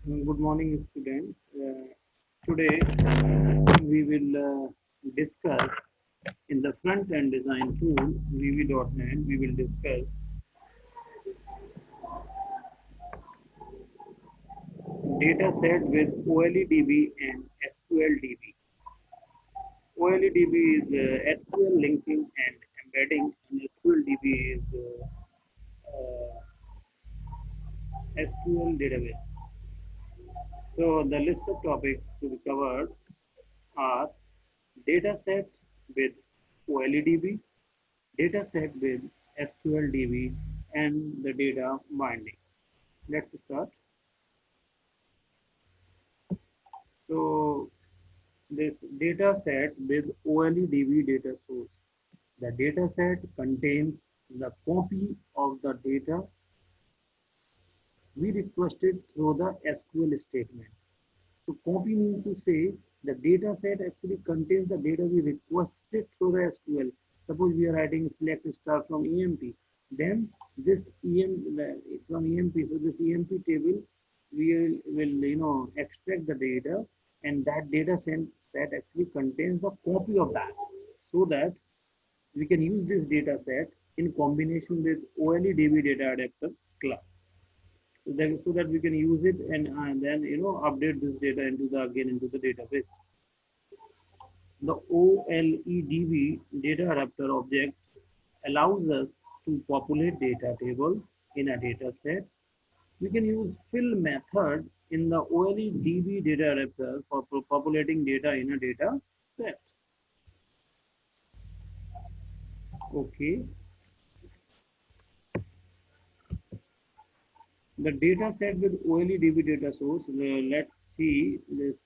Good morning, students. Today we will discuss in the front end design tool VB.NET. We will discuss data set with OLEDB and SQLDB. OLEDB is SQL linking and embedding, and SQLDB is SQL database. So the list of topics to be covered are data set with OLEDB, data set with SQLDB, and the data binding. Let's start. So this data set with OLEDB data source. The data set contains the copy of the data we requested through the SQL statement. So copy means to say the data set actually contains the data we requested through the SQL. Suppose we are writing select star from EMP, then this from EMP, so this EMP table will extract the data, and that data set actually contains the copy of that, so that we can use this data set in combination with OLEDB data adapter class so that we can use it and then update this data into the again into the database. The OLEDB data adapter object allows us to populate data tables in a data set. We can use fill method in the OLEDB data adapter for populating data in a data set. Okay, the data set with OLEDB data source. Let's see this.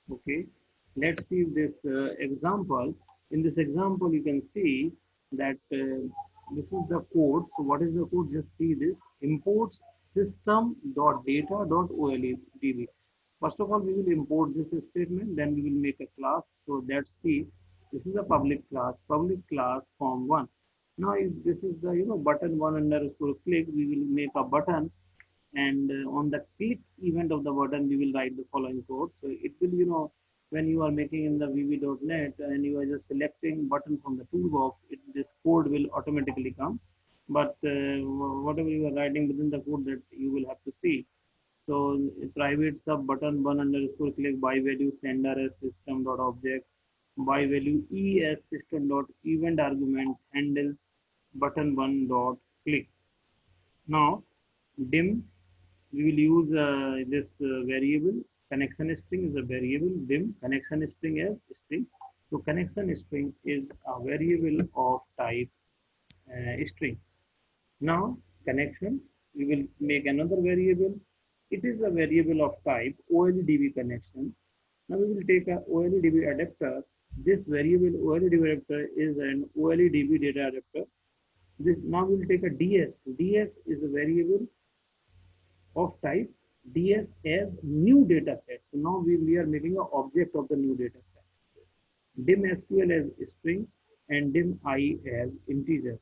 Okay, let's see this example. In this example, you can see that this is the code. So what is the code? Just see this: imports system.data.oledb. First of all, we will import this statement, then we will make a class. So let's see. This is a public class form1. Now, if this is the button one underscore click, we will make a button, and on the click event of the button we will write the following code. So it will when you are making in the vb.net and you are just selecting button from the toolbox, this code will automatically come, but whatever you are writing within the code, that you will have to see. So private sub button one underscore click by value sender as system dot object by value e as system dot event arguments handles button one dot click. Now dim, we will use this variable connection string is a variable dim connection string as string. So connection string is a variable of type string. Now connection, we will make another variable. It is a variable of type OLEDB connection. Now we will take a OLEDB adapter. This variable OLEDB adapter is an OLEDB data adapter. This now we will take a DS. DS is a variable of type DS as new data set. So now we are making an object of the new data set. Dim SQL as string and dim I as integer.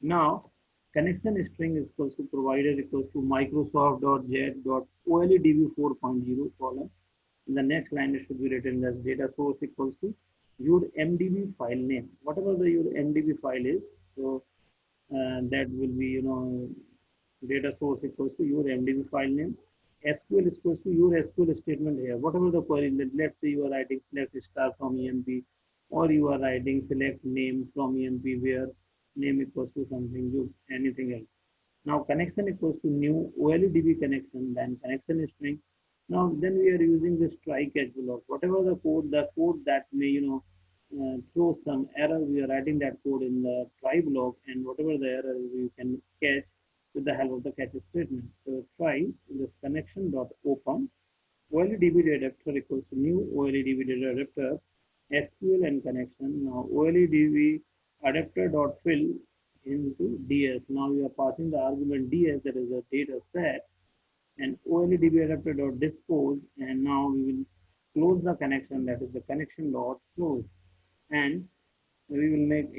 Now connection string is equals to provider equals to Microsoft.z.oledb 4.0 column. In the next line it should be written as data source equals to your MDB file name. Whatever your MDB file is, so that will be data source equals to your MDB file name. SQL is equals to your SQL statement here. Whatever the query, let's say you are writing select star from EMP, or you are writing select name from EMP where name equals to something, you anything else. Now connection equals to new OLEDB connection, then connection string. Now then we are using this try catch block. Whatever the code that may throw some error, we are writing that code in the try block, and whatever the error we can catch with the help of the catch statement. So try this connection dot open OLEDB adapter equals to new OLEDB adapter SQL and connection. Now OLEDB adapter dot fill into DS. Now we are passing the argument DS, that is a data set, and OLEDB adapter dot dispose, and now we will close the connection, that is the connection dot close, and we will make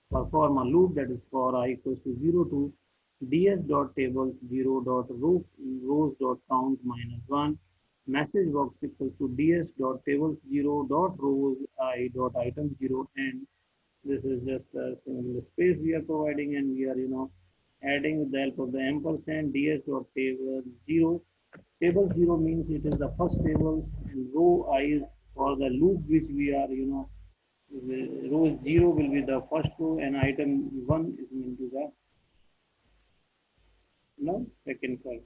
perform a loop, that is for I equals to 0 to ds.tables 0 dot rows dot count minus 1 message box equals to ds.tables 0 dot rows I dot item 0, and this is just a single space we are providing, and we are adding with the help of the ampersand ds dot table 0. Table 0 means it is the first table, and row I is for the loop which we are row 0 will be the first row, and item 1 is into the second column.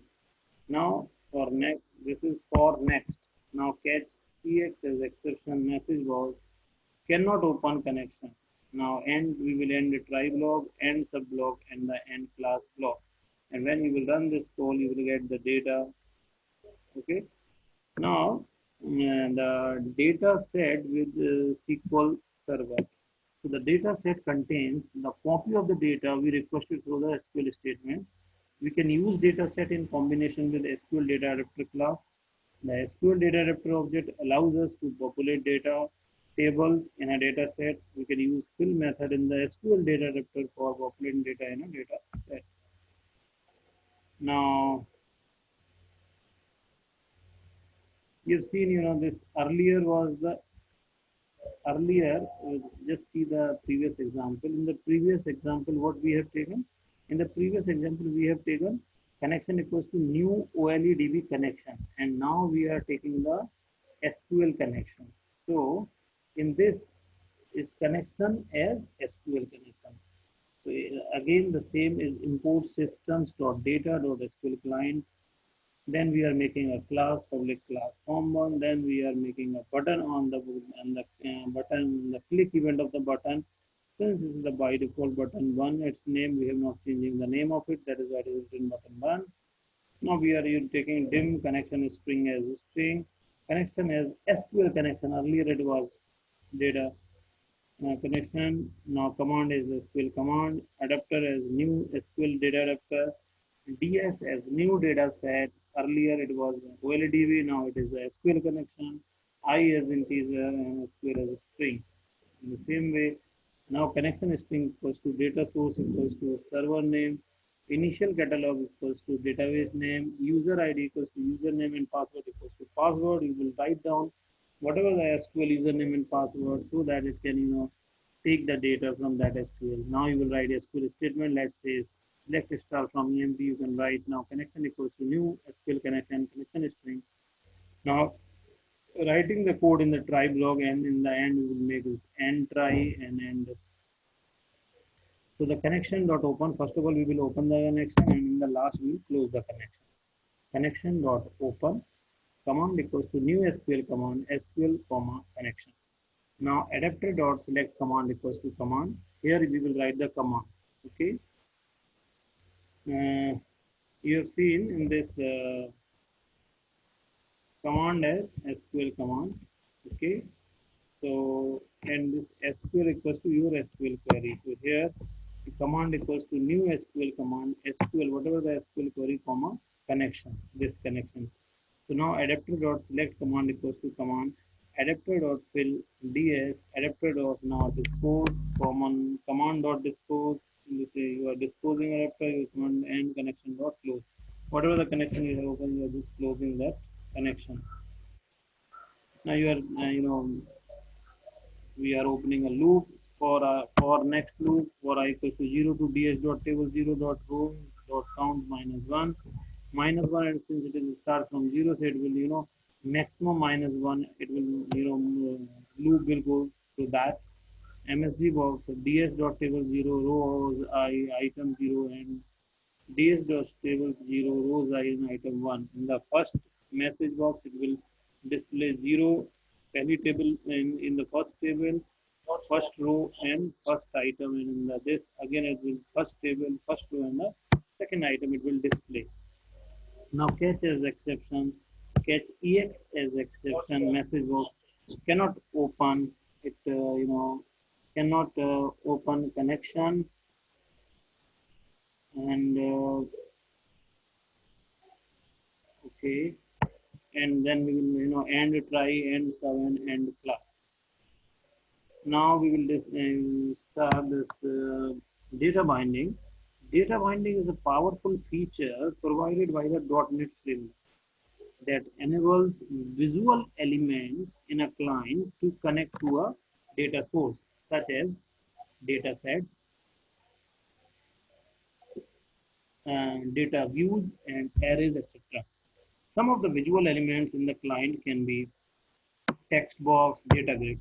Now for next, this is for next. Now catch ex as exception message was cannot open connection. Now end, we will end the try block, end sub block, and the end class block. And when you will run this call, you will get the data. Okay. Now the data set with SQL Server. So the data set contains the copy of the data we requested through the SQL statement. We can use data set in combination with SQL data adapter class. The SQL data adapter object allows us to populate data tables in a data set. We can use fill method in the SQL data adapter for populating data in a data set. Now, you've seen, this earlier, just see the previous example. In the previous example, what we have taken? In the previous example, we have taken connection equals to new OLEDB connection, and now we are taking the SQL connection. So in this is connection as SQL connection. So again, the same is import systems.data.sql client. Then we are making a class, public class form1. Then we are making a button on the button, the click event of the button. Since this is the by default button 1, its name, we have not changing the name of it. That is why it is written button 1. Now we are taking dim connection string as string, connection as SQL connection. Earlier it was data connection. Now command is SQL command, adapter as new SQL data adapter, DS as new data set. Earlier it was OLEDB, now it is a SQL connection. I as integer and SQL as a string. In the same way, now connection string equals to data source equals to server name, initial catalog equals to database name, user ID equals to username, and password equals to password. You will write down whatever the SQL username and password so that it can take the data from that SQL. Now you will write SQL statement. Let's say select star from EMP. You can write now connection equals to new SQL connection string. Now writing the code in the try block, and in the end we will make this end try and end. So the connection dot open, first of all we will open the connection, and in the last we will close the connection. Connection dot open command equals to new SQL command SQL comma connection. Now adapter dot select command equals to command. Here we will write the command. Okay. You have seen in this command as SQL command. Okay. So and this SQL equals to your SQL query. So here the command equals to new SQL command SQL whatever the SQL query comma connection, this connection. So now adapter dot select command equals to command adapter dot fill ds adapter dot now dispose command dot dispose. You are disposing adapter, you command end connection dot close. Whatever the connection you have opened, you are just closing that connection. Now you are we are opening a loop for next loop for I equals to 0 to ds dot table 0 dot row dot count minus 1, and since it is start from 0, so it will maximum minus 1, it will loop will go to that MSG box. So ds dot table 0 rows I item 0 and ds dot table 0 rows I in item 1. In the first message box it will display 0 any table in the first table, first row and first item, and in this again it will first table, first row, and the second item it will display. Now catch as exception, catch ex as exception message box cannot open it, cannot open connection, and okay, and then we will end try end 7 end class. Now we will start this data binding. Data binding is a powerful feature provided by the .NET framework that enables visual elements in a client to connect to a data source, such as data sets, data views, and arrays, etc. Some of the visual elements in the client can be text box, data grid.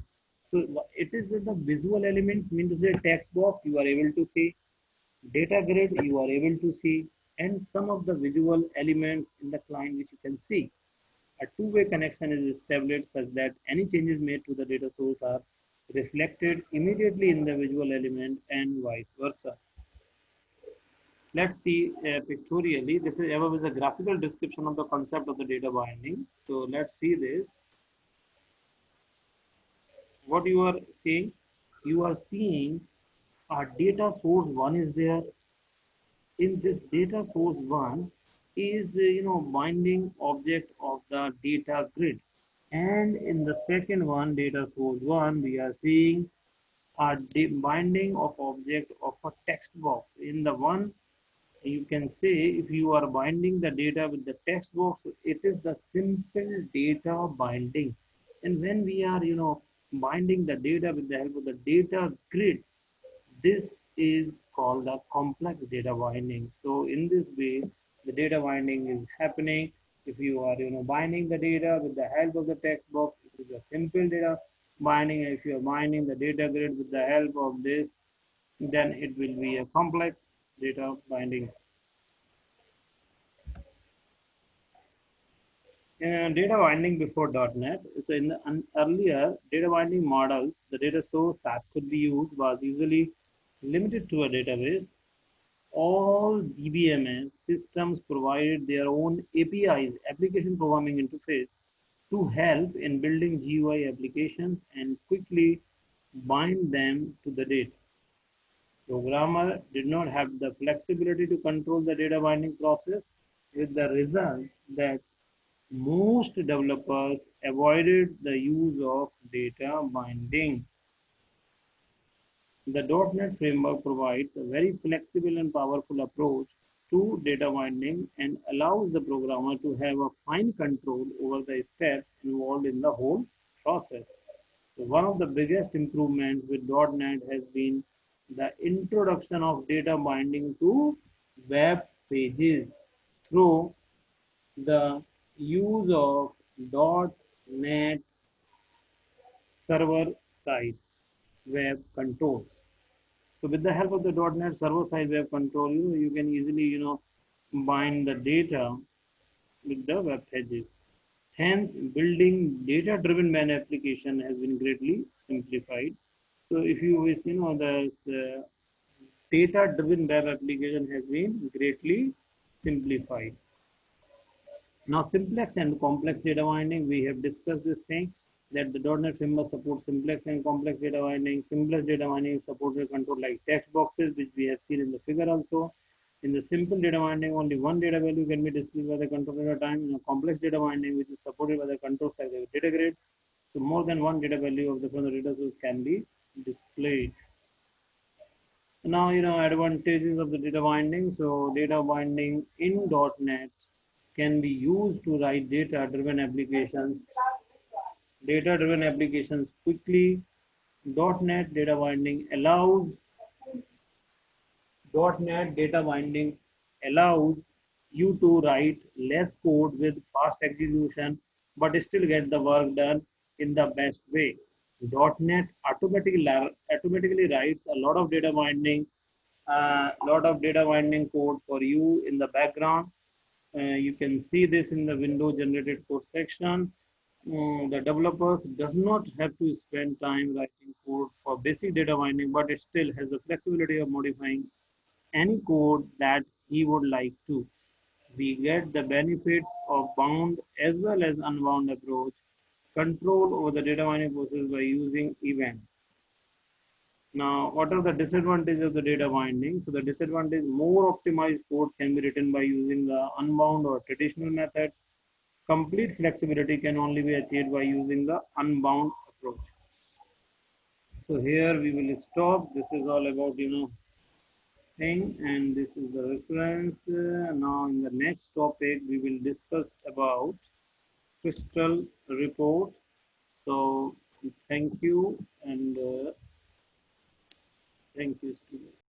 So it is the visual elements mean to say text box you are able to see, data grid you are able to see, and some of the visual elements in the client which you can see. A two-way connection is established such that any changes made to the data source are reflected immediately in the visual element and vice versa. Let's see pictorially. This is above is a graphical description of the concept of the data binding. So let's see this. What you are seeing? You are seeing a data source one is there. In this data source one is binding object of the data grid, and in the second one data source one we are seeing a binding of object of a text box. In the one you can say if you are binding the data with the text box, it is the simple data binding. And when we are binding the data with the help of the data grid, this is called the complex data binding. So in this way, the data binding is happening. If you are binding the data with the help of the text box, it is a simple data binding. If you are binding the data grid with the help of this, then it will be a complex data binding. Data binding before .NET. So in the earlier data binding models, the data source that could be used was usually limited to a database. All DBMS systems provided their own APIs, application programming interface, to help in building GUI applications and quickly bind them to the data. Programmer did not have the flexibility to control the data binding process, with the result that most developers avoided the use of data binding. The .NET framework provides a very flexible and powerful approach to data binding and allows the programmer to have a fine control over the steps involved in the whole process. So one of the biggest improvements with .NET has been the introduction of data binding to web pages through the use of .NET server-side web controls. So with the help of the .NET server-side web control, you can easily, bind the data with the web pages. Hence, building data-driven web application has been greatly simplified. So if you wish, the data-driven web application has been greatly simplified. Now, simplex and complex data binding, we have discussed this thing that the .NET framework supports simplex and complex data binding. Simplex data binding supports a control like text boxes, which we have seen in the figure also. In the simple data binding, only one data value can be displayed by the controller at a time. In a complex data binding, which is supported by the controls like the data grid, so more than one data value of the from the data source can be displayed. Now, advantages of the data binding. So data binding in .NET can be used to write data-driven applications. Data-driven applications quickly. .NET data binding allows .NET data binding allows you to write less code with fast execution, but still get the work done in the best way. .NET automatically writes a lot of data binding code for you in the background. You can see this in the window generated code section. The developers does not have to spend time writing code for basic data binding, but it still has the flexibility of modifying any code that he would like to. We get the benefits of bound as well as unbound approach, control over the data mining process by using events. Now, what are the disadvantages of the data binding? So the disadvantage, more optimized code can be written by using the unbound or traditional methods. Complete flexibility can only be achieved by using the unbound approach. So here we will stop. This is all about, thing, and this is the reference. Now in the next topic we will discuss about crystal report. So thank you, and thank you, students.